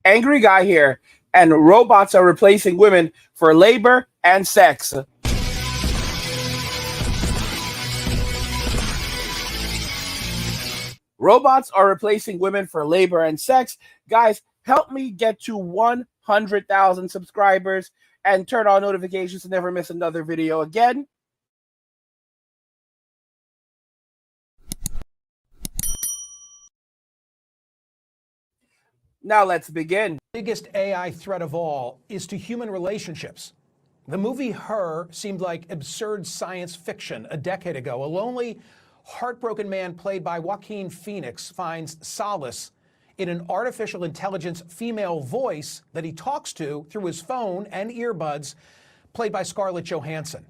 Angry guy here, and robots are replacing women for labor and sex. Robots are replacing women for labor and sex. Guys, help me get to 100,000 subscribers and turn on notifications to never miss another video again. Now let's begin. The biggest AI threat of all is to human relationships. The movie Her seemed like absurd science fiction a decade ago. A lonely, heartbroken man played by Joaquin Phoenix finds solace in an artificial intelligence female voice that he talks to through his phone and earbuds, played by Scarlett Johansson.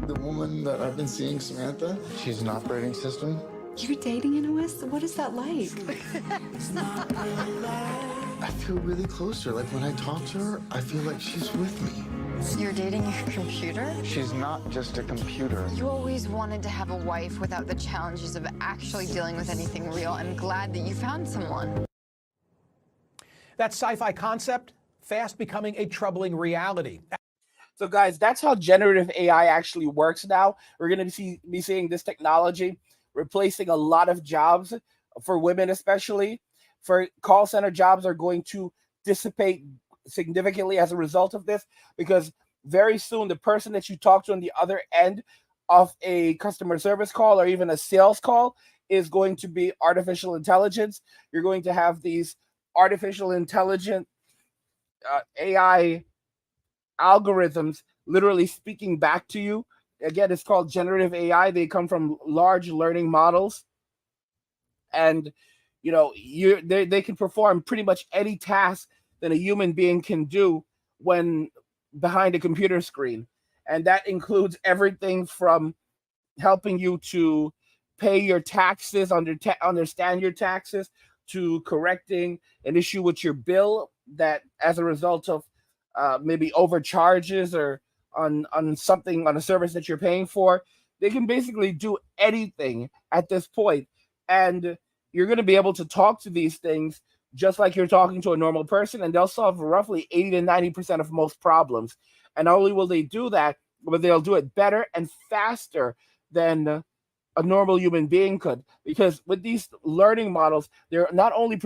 The woman that I've been seeing, Samantha, she's an operating system. You're dating an OS? What is that like? I feel really close to her. Like when I talk to her, I feel like she's with me. You're dating a computer? She's not just a computer. You always wanted to have a wife without the challenges of actually dealing with anything real. I'm glad that you found someone. That sci-fi concept fast becoming a troubling reality. So guys, that's how generative AI actually works now. We're going to be seeing this technology replacing a lot of jobs for women, especially. For call center jobs are going to dissipate significantly as a result of this, because very soon the person that you talk to on the other end of a customer service call or even a sales call is going to be artificial intelligence. You're going to have these artificial intelligent AI algorithms literally speaking back to you. Again, it's called generative AI. They come from large learning models, and they can perform pretty much any task that a human being can do when behind a computer screen, and that includes everything from helping you to pay your taxes, understand your taxes, to correcting an issue with your bill that as a result of maybe overcharges or on something, on a service that you're paying for. They can basically do anything at this point, and you're going to be able to talk to these things just like you're talking to a normal person, and they'll solve roughly 80 to 90% of most problems. And not only will they do that, but they'll do it better and faster than a normal human being could, because with these learning models, they're not only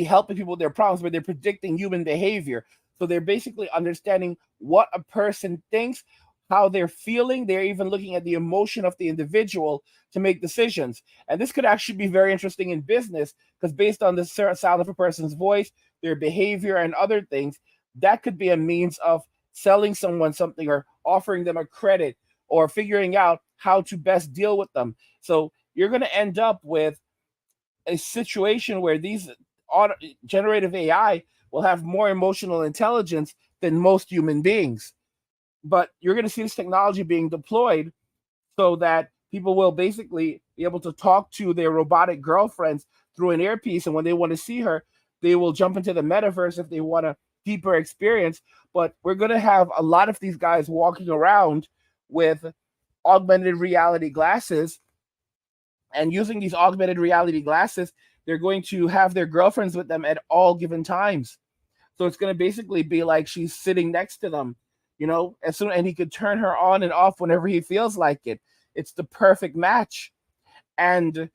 helping people with their problems, but they're predicting human behavior. So they're basically understanding what a person thinks, how they're feeling. They're even looking at the emotion of the individual to make decisions. And this could actually be very interesting in business, because based on the sound of a person's voice, their behavior, and other things, that could be a means of selling someone something or offering them a credit or figuring out how to best deal with them. So you're going to end up with a situation where these generative AI will have more emotional intelligence than most human beings. But you're going to see this technology being deployed so that people will basically be able to talk to their robotic girlfriends through an earpiece. And when they want to see her, they will jump into the metaverse if they want a deeper experience. But we're going to have a lot of these guys walking around with augmented reality glasses. And using these augmented reality glasses, they're going to have their girlfriends with them at all given times. So it's going to basically be like she's sitting next to them, and he could turn her on and off whenever he feels like it. It's the perfect match. And,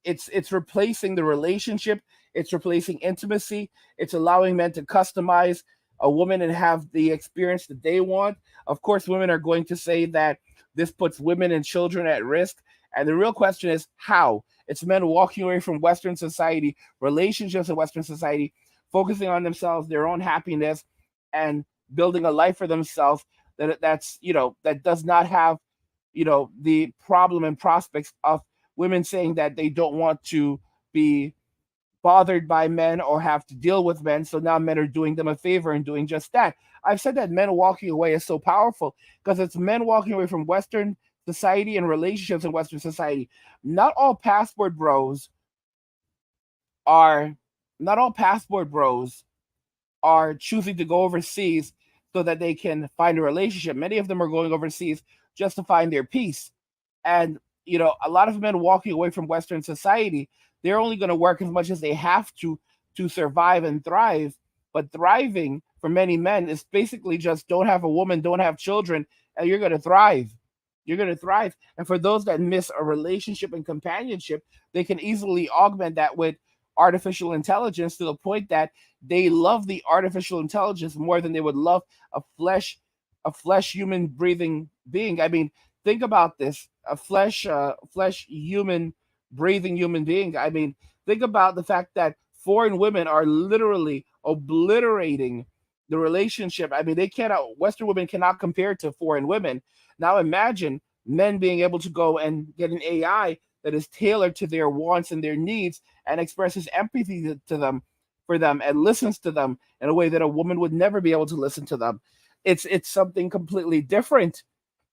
it's replacing the relationship. It's replacing intimacy. It's allowing men to customize a woman and have the experience that they want. Of course, women are going to say that this puts women and children at risk. And the real question is how? It's men walking away from Western society, relationships in Western society, focusing on themselves, their own happiness, and building a life for themselves that does not have, the problem and prospects of women saying that they don't want to be bothered by men or have to deal with men. So now men are doing them a favor and doing just that. I've said that men walking away is so powerful because it's men walking away from Western society and relationships in Western society. Not all passport bros are choosing to go overseas so that they can find a relationship. Many of them are going overseas just to find their peace. And a lot of men walking away from Western society, they're only going to work as much as they have to survive and thrive. But thriving for many men is basically just don't have a woman, don't have children, and you're going to thrive. You're going to thrive. And for those that miss a relationship and companionship, they can easily augment that with artificial intelligence to the point that they love the artificial intelligence more than they would love a flesh human breathing being. I mean, think about this: a flesh human breathing human being. I mean, think about the fact that foreign women are literally obliterating the relationship. I mean, they cannot Western women cannot compare to foreign women. Now imagine men being able to go and get an AI that is tailored to their wants and their needs and expresses empathy to them for them and listens to them in a way that a woman would never be able to listen to them. It's something completely different.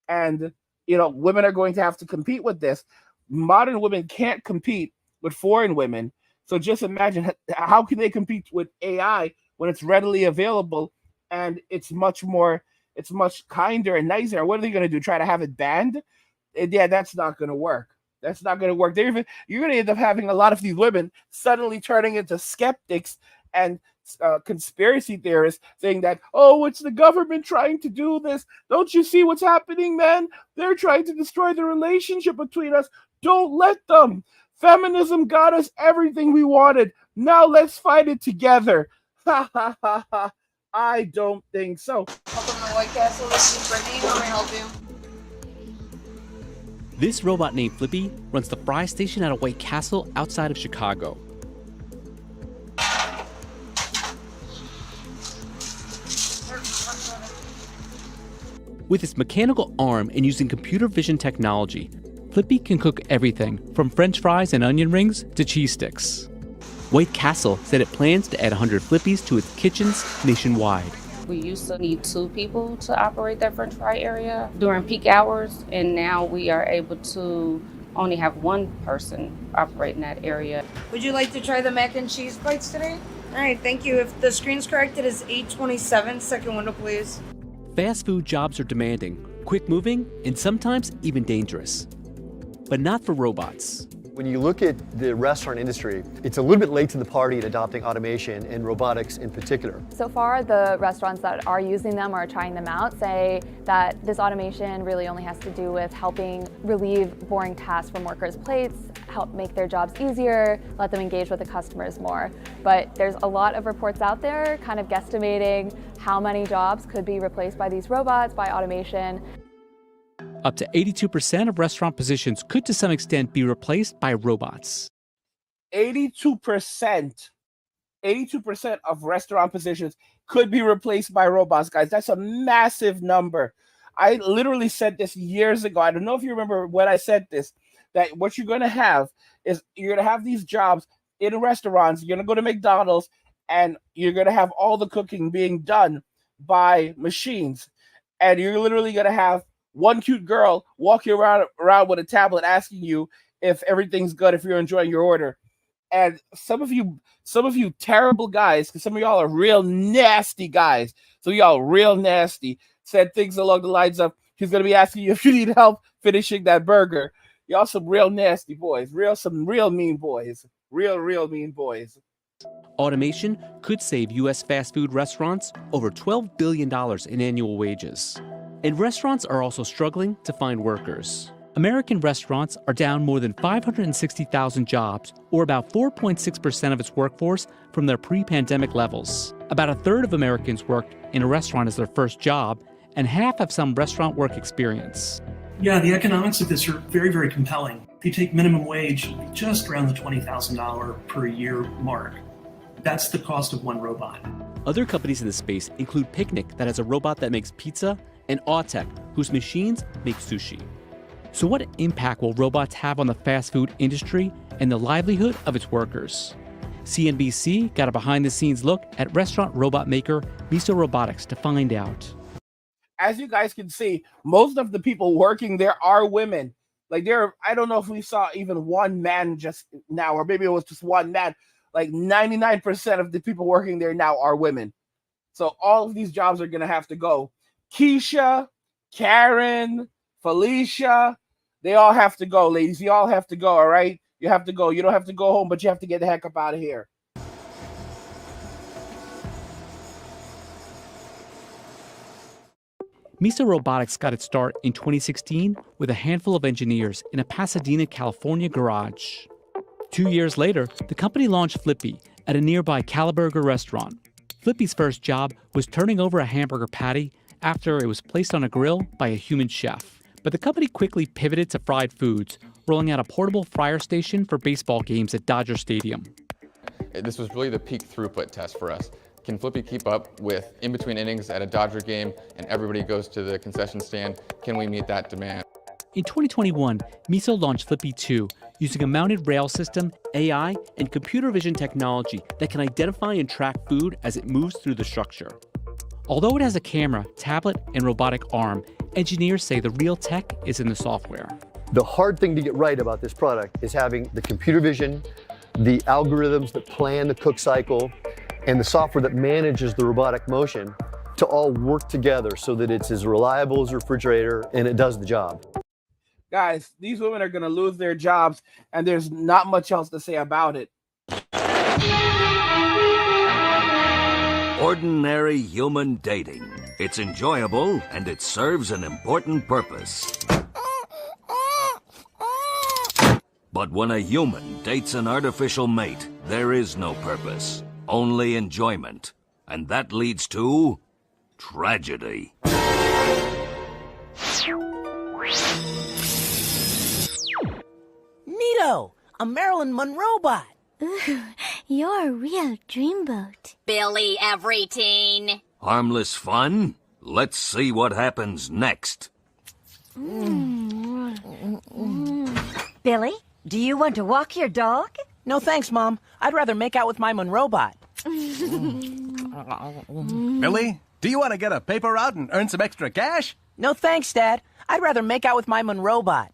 And women are going to have to compete with this. Modern women can't compete with foreign women. So just imagine how can they compete with AI when it's readily available and it's much kinder and nicer. What are they going to do? Try to have it banned? Yeah, that's not going to work. That's not going to work. You're going to end up having a lot of these women suddenly turning into skeptics and conspiracy theorists saying that, oh, it's the government trying to do this. Don't you see what's happening, man? They're trying to destroy the relationship between us. Don't let them. Feminism got us everything we wanted. Now let's fight it together. Ha ha ha ha. I don't think so. Welcome to White Castle. This is Brittany. How may I help you? This robot named Flippy runs the fry station at a White Castle outside of Chicago. With its mechanical arm and using computer vision technology, Flippy can cook everything from French fries and onion rings to cheese sticks. White Castle said it plans to add 100 Flippies to its kitchens nationwide. We used to need 2 people to operate that French fry area during peak hours, and now we are able to only have 1 person operating that area. Would you like to try the mac and cheese bites today? All right, thank you. If the screen's correct, it is 827. Second window, please. Fast food jobs are demanding, quick moving, and sometimes even dangerous. But not for robots. When you look at the restaurant industry, it's a little bit late to the party in adopting automation and robotics in particular. So far, the restaurants that are using them or trying them out say that this automation really only has to do with helping relieve boring tasks from workers' plates, help make their jobs easier, let them engage with the customers more. But there's a lot of reports out there kind of guesstimating how many jobs could be replaced by these robots, by automation. Up to 82% of restaurant positions could to some extent be replaced by robots. 82% of restaurant positions could be replaced by robots, guys. That's a massive number. I literally said this years ago. I don't know if you remember when I said this, that what you're going to have is you're going to have these jobs in restaurants. You're going to go to McDonald's and you're going to have all the cooking being done by machines. And you're literally going to have one cute girl walking around with a tablet asking you if everything's good, if you're enjoying your order. And some of you terrible guys, because some of y'all are real nasty guys, so y'all real nasty, said things along the lines of, he's going to be asking you if you need help finishing that burger. Y'all some real nasty boys, some real mean boys, real mean boys. Automation could save U.S. fast food restaurants over $12 billion in annual wages. And restaurants are also struggling to find workers. American restaurants are down more than 560,000 jobs, or about 4.6% of its workforce, from their pre-pandemic levels. About a third of Americans worked in a restaurant as their first job, and half have some restaurant work experience. Yeah, the economics of this are very, very compelling. If you take minimum wage, just around the $20,000 per year mark. That's the cost of one robot. Other companies in the space include Picnic, that has a robot that makes pizza, and Autech, whose machines make sushi. So what impact will robots have on the fast food industry and the livelihood of its workers? CNBC got a behind-the-scenes look at restaurant robot maker Miso Robotics to find out. As you guys can see, most of the people working there are women. Like I don't know if we saw even one man just now, or maybe it was just one man. Like 99% of the people working there now are women. So all of these jobs are going to have to go. Keisha, Karen, Felicia, They all have to go, ladies. You all have to go, all right? You have to go. You don't have to go home, but you have to get the heck up out of here. Misa Robotics got its start in 2016 with a handful of engineers in a Pasadena, California garage. 2 years later, the company launched Flippy at a nearby Caliburger restaurant. Flippy's first job was turning over a hamburger patty after it was placed on a grill by a human chef. But the company quickly pivoted to fried foods, rolling out a portable fryer station for baseball games at Dodger Stadium. This was really the peak throughput test for us. Can Flippy keep up with in-between innings at a Dodger game and everybody goes to the concession stand? Can we meet that demand? In 2021, Miso launched Flippy 2 using a mounted rail system, AI, and computer vision technology that can identify and track food as it moves through the structure. Although it has a camera, tablet, and robotic arm, engineers say the real tech is in the software. The hard thing to get right about this product is having the computer vision, the algorithms that plan the cook cycle, and the software that manages the robotic motion to all work together so that it's as reliable as a refrigerator and it does the job. Guys, these women are going to lose their jobs, and there's not much else to say about it. Ordinary human dating. It's enjoyable and it serves an important purpose. But when a human dates an artificial mate, there is no purpose, only enjoyment. And that leads to tragedy. Neato, a Marilyn Monroe bot. Ooh, you're a real dreamboat. Billy every teen. Harmless fun? Let's see what happens next. Billy, do you want to walk your dog? No thanks, Mom. I'd rather make out with my Monroe bot. Billy, do you want to get a paper route and earn some extra cash? No thanks, Dad. I'd rather make out with my Monroe bot.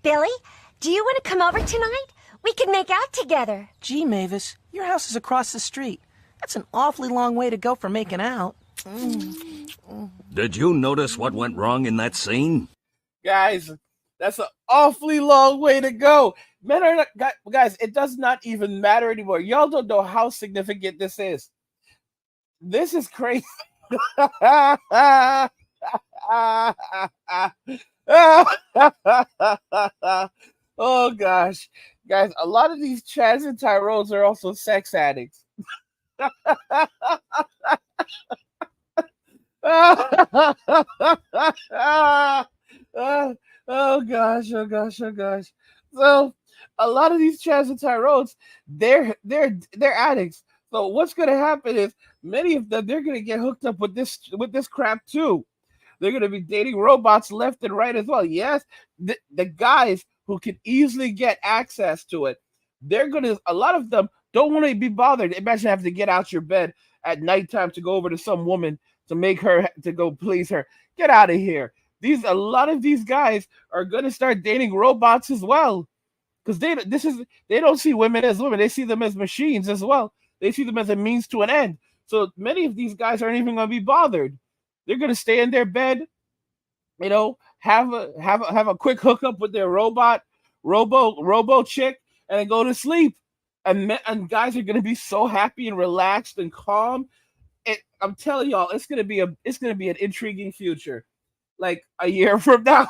Billy, do you want to come over tonight? We can make out together. Gee, Mavis, your house is across the street. That's an awfully long way to go for making out. Did you notice what went wrong in that scene? Guys, that's an awfully long way to go. Men are not, guys, it does not even matter anymore. Y'all don't know how significant this is. This is crazy. Oh gosh, guys, a lot of these Chaz and Tyrones are also sex addicts. Oh gosh. So a lot of these Chaz and Tyrones, they're addicts. So what's gonna happen is many of them, they're gonna get hooked up with this crap too. They're gonna be dating robots left and right as well. Yes, the guys who can easily get access to it, a lot of them don't want to be bothered. Imagine having to get out your bed at nighttime to go over to some woman to make her, to go please her. Get out of here. A lot of these guys are gonna start dating robots as well, because they don't see women as women. They see them as machines as well. They see them as a means to an end. So many of these guys aren't even gonna be bothered. They're gonna stay in their bed, you know, have a quick hookup with their robo chick, and then go to sleep. And guys are gonna be so happy and relaxed and calm. I'm telling y'all, it's gonna be an intriguing future. Like a year from now,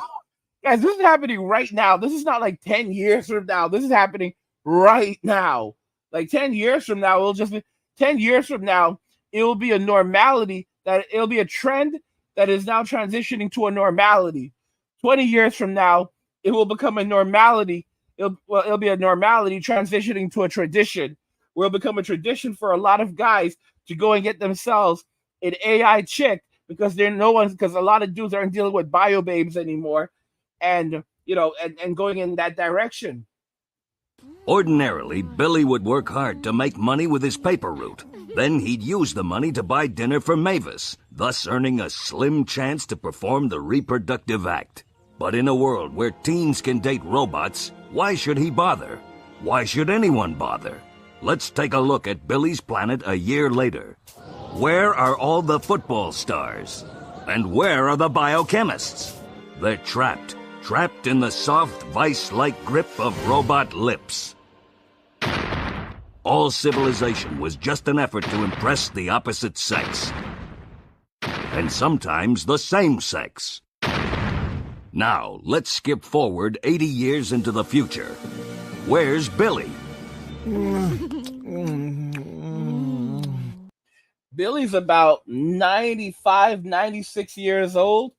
guys, this is happening right now. This is not like 10 years from now. This is happening right now. Like 10 years from now, it will be a normality, that it'll be a trend that is now transitioning to a normality. 20 years from now, it will become a normality. It'll be a normality transitioning to a tradition, where it'll become a tradition for a lot of guys to go and get themselves an AI chick, because because a lot of dudes aren't dealing with bio babes anymore, and going in that direction. Ordinarily, Billy would work hard to make money with his paper route. Then he'd use the money to buy dinner for Mavis, thus earning a slim chance to perform the reproductive act. But in a world where teens can date robots, why should he bother? Why should anyone bother? Let's take a look at Billy's planet a year later. Where are all the football stars? And where are the biochemists? They're trapped in the soft, vice-like grip of robot lips. All civilization was just an effort to impress the opposite sex. And sometimes the same sex. Now, let's skip forward 80 years into the future. Where's Billy? Billy's about 95, 96 years old,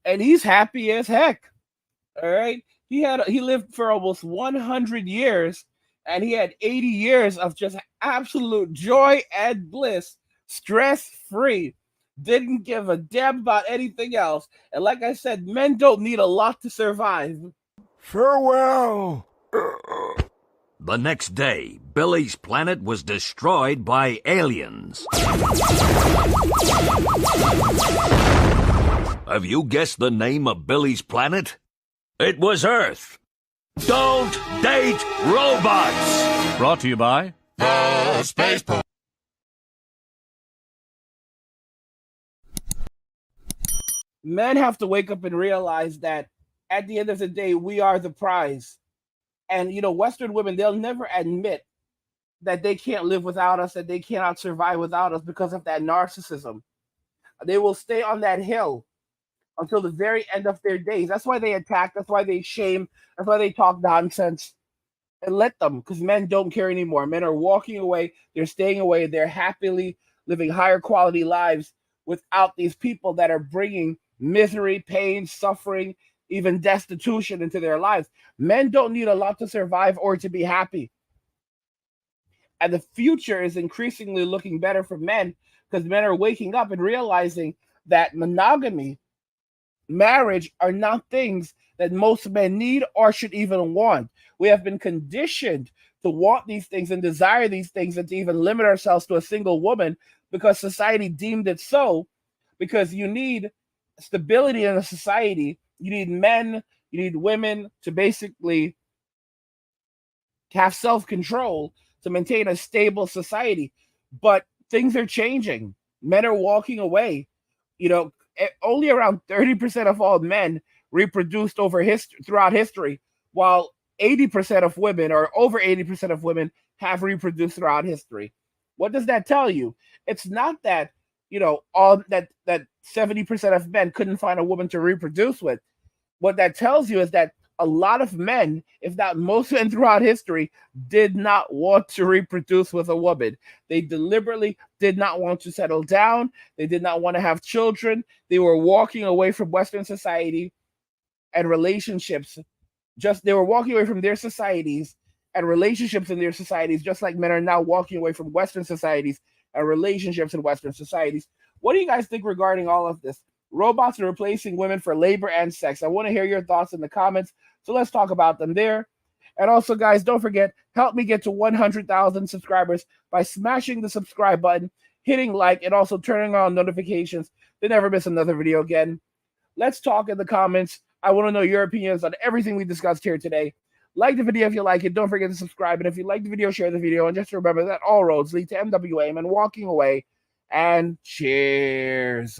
and he's happy as heck. All right. He lived for almost 100 years, and he had 80 years of just absolute joy and bliss, stress-free. Didn't give a damn about anything else. And like I said, men don't need a lot to survive. Farewell. The next day, Billy's planet was destroyed by aliens. Have you guessed the name of Billy's planet? It was Earth. Don't date robots! Brought to you by the Spaceport. Men have to wake up and realize that at the end of the day, we are the prize. And, Western women, they'll never admit that they can't live without us, that they cannot survive without us because of that narcissism. They will stay on that hill until the very end of their days. That's why they attack. That's why they shame. That's why they talk nonsense. And let them, because men don't care anymore. Men are walking away. They're staying away. They're happily living higher quality lives without these people that are bringing misery, pain, suffering, even destitution into their lives. Men don't need a lot to survive or to be happy. And the future is increasingly looking better for men because men are waking up and realizing that monogamy, marriage are not things that most men need or should even want. We have been conditioned to want these things and desire these things and to even limit ourselves to a single woman because society deemed it so, because you need stability in a society. You need men, you need women to basically have self-control to maintain a stable society. But things are changing. Men are walking away. Only around 30% of all men reproduced throughout history, while 80% of women, or over 80% of women, have reproduced throughout history. What does that tell you? It's not that all that 70% of men couldn't find a woman to reproduce with. What that tells you is that a lot of men, if not most men throughout history, did not want to reproduce with a woman. They deliberately did not want to settle down. They did not want to have children. They were walking away from Western society and relationships. They were walking away from their societies and relationships in their societies, just like men are now walking away from Western societies and relationships in Western societies. What do you guys think regarding all of this? Robots are replacing women for labor and sex. I want to hear your thoughts in the comments, so let's talk about them there. And also, guys, don't forget, help me get to 100,000 subscribers by smashing the subscribe button, hitting like, and also turning on notifications to never miss another video again. Let's talk in the comments. I want to know your opinions on everything we discussed here today. Like the video if you like it. Don't forget to subscribe. And if you like the video, share the video. And just remember that all roads lead to MWAM and walking away. And cheers.